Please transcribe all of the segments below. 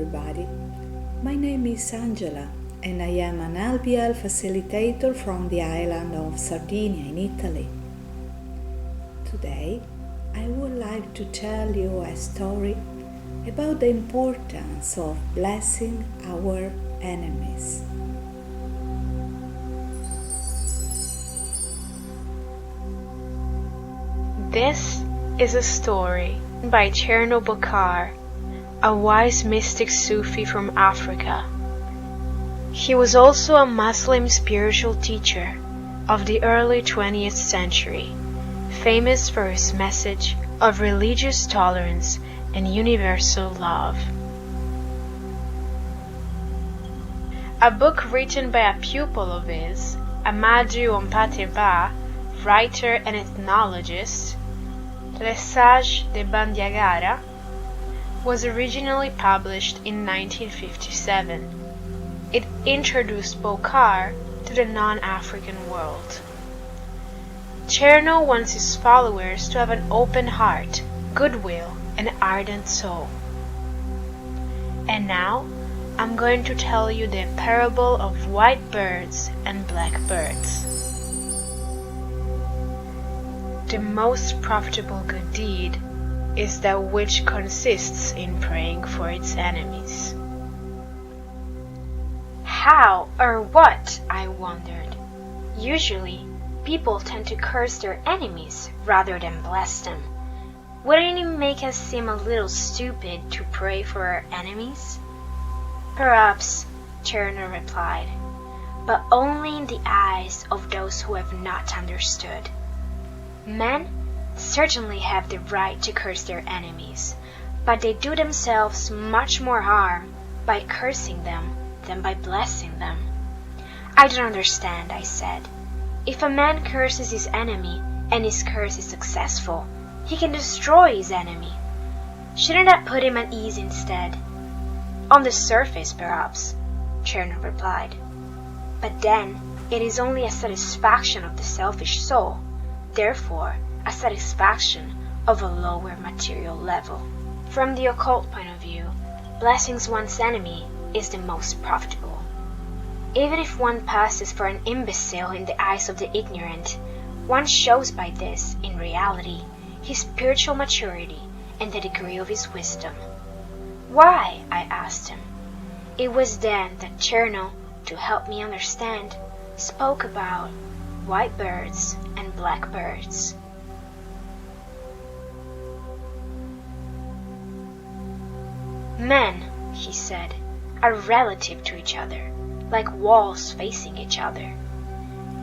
everybody. My name is Angela and I am an LBL facilitator from the island of Sardinia in Italy. Today, I would like to tell you a story about the importance of blessing our enemies. This is a story by Tierno Bokar, a wise mystic Sufi from Africa. He was also a Muslim spiritual teacher of the early 20th century, famous for his message of religious tolerance and universal love. A book written by a pupil of his, Amadou Ompateba, writer and ethnologist, Les Sages de Bandiagara, was originally published in 1957. It introduced Bokar to the non-African world. Tierno wants his followers to have an open heart, goodwill, and ardent soul. And now, I'm going to tell you the parable of white birds and black birds. The most profitable good deed is that which consists in praying for its enemies. How or what? I wondered. Usually, people tend to curse their enemies rather than bless them. Wouldn't it make us seem a little stupid to pray for our enemies? Perhaps, Tierno replied, but only in the eyes of those who have not understood. Men certainly have the right to curse their enemies, but they do themselves much more harm by cursing them than by blessing them. I don't understand, I said. If a man curses his enemy and his curse is successful, he can destroy his enemy. Shouldn't that put him at ease instead? On the surface, perhaps, Tierno replied. But then, it is only a satisfaction of the selfish soul, therefore a satisfaction of a lower material level. From the occult point of view, blessing one's enemy is the most profitable. Even if one passes for an imbecile in the eyes of the ignorant, one shows by this, in reality, his spiritual maturity and the degree of his wisdom. Why? I asked him. It was then that Tierno, to help me understand, spoke about white birds and black birds. Men, he said, are relative to each other, like walls facing each other.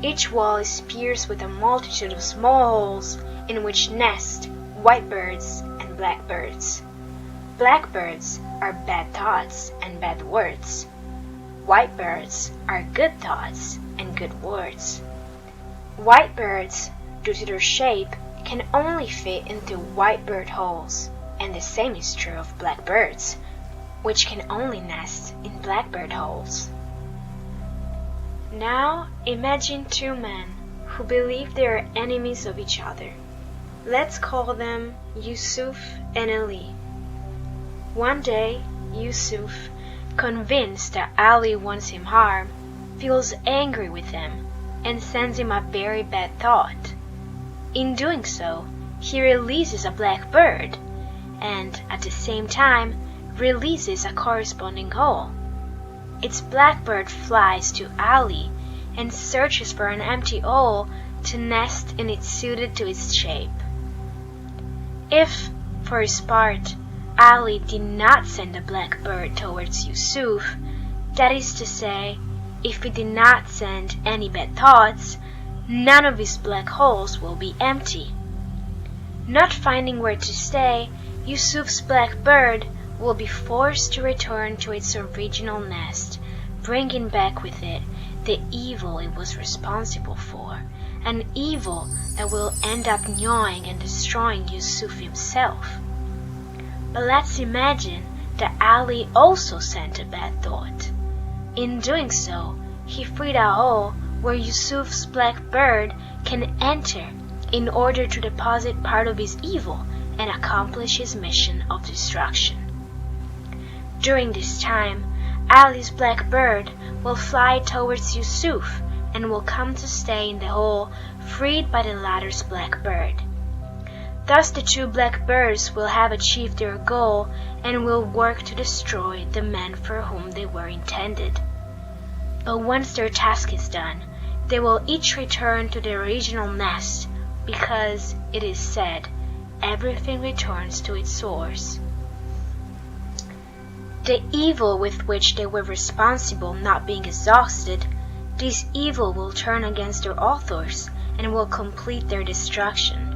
Each wall is pierced with a multitude of small holes in which nest white birds and black birds. Black birds are bad thoughts and bad words. White birds are good thoughts and good words. White birds, due to their shape, can only fit into white bird holes, and the same is true of black birds, which can only nest in blackbird holes. Now imagine two men who believe they are enemies of each other. Let's call them Yusuf and Ali. One day, Yusuf, convinced that Ali wants him harm, feels angry with him and sends him a very bad thought. In doing so, he releases a black bird and, at the same time, releases a corresponding hole. Its blackbird flies to Ali and searches for an empty hole to nest in it suited to its shape. If, for his part, Ali did not send a black bird towards Yusuf, that is to say, if he did not send any bad thoughts, none of his black holes will be empty. Not finding where to stay, Yusuf's black bird will be forced to return to its original nest, bringing back with it the evil it was responsible for, an evil that will end up gnawing and destroying Yusuf himself. But let's imagine that Ali also sent a bad thought. In doing so, he freed a hole where Yusuf's black bird can enter in order to deposit part of his evil and accomplish his mission of destruction. During this time, Ali's black bird will fly towards Yusuf and will come to stay in the hole freed by the latter's black bird. Thus the two black birds will have achieved their goal and will work to destroy the men for whom they were intended. But once their task is done, they will each return to their original nest, because it is said, everything returns to its source. The evil with which they were responsible not being exhausted, this evil will turn against their authors and will complete their destruction.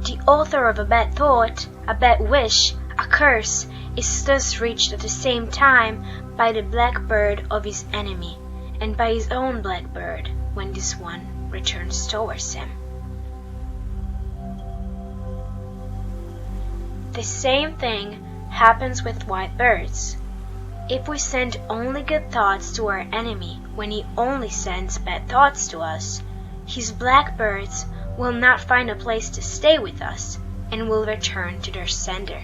The author of a bad thought, a bad wish, a curse, is thus reached at the same time by the black bird of his enemy, and by his own black bird when this one returns towards him. The same thing happens with white birds. If we send only good thoughts to our enemy when he only sends bad thoughts to us, his black birds will not find a place to stay with us and will return to their sender.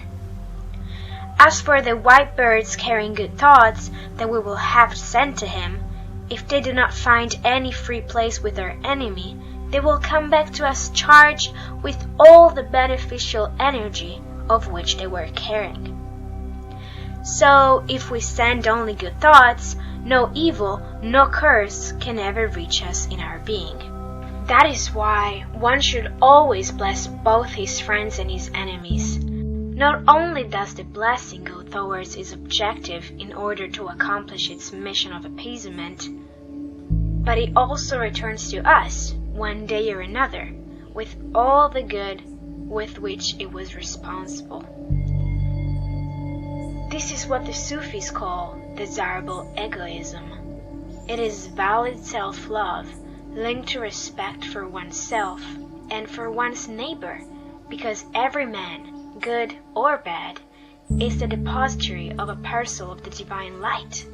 As for the white birds carrying good thoughts that we will have sent to him, if they do not find any free place with our enemy, they will come back to us charged with all the beneficial energy of which they were carrying. So, if we send only good thoughts, no evil, no curse can ever reach us in our being. That is why one should always bless both his friends and his enemies. Not only does the blessing go towards its objective in order to accomplish its mission of appeasement, but it also returns to us, one day or another, with all the good with which it was responsible. This is what the Sufis call desirable egoism. It is valid self-love linked to respect for oneself and for one's neighbor, because every man, good or bad, is the depository of a parcel of the divine light.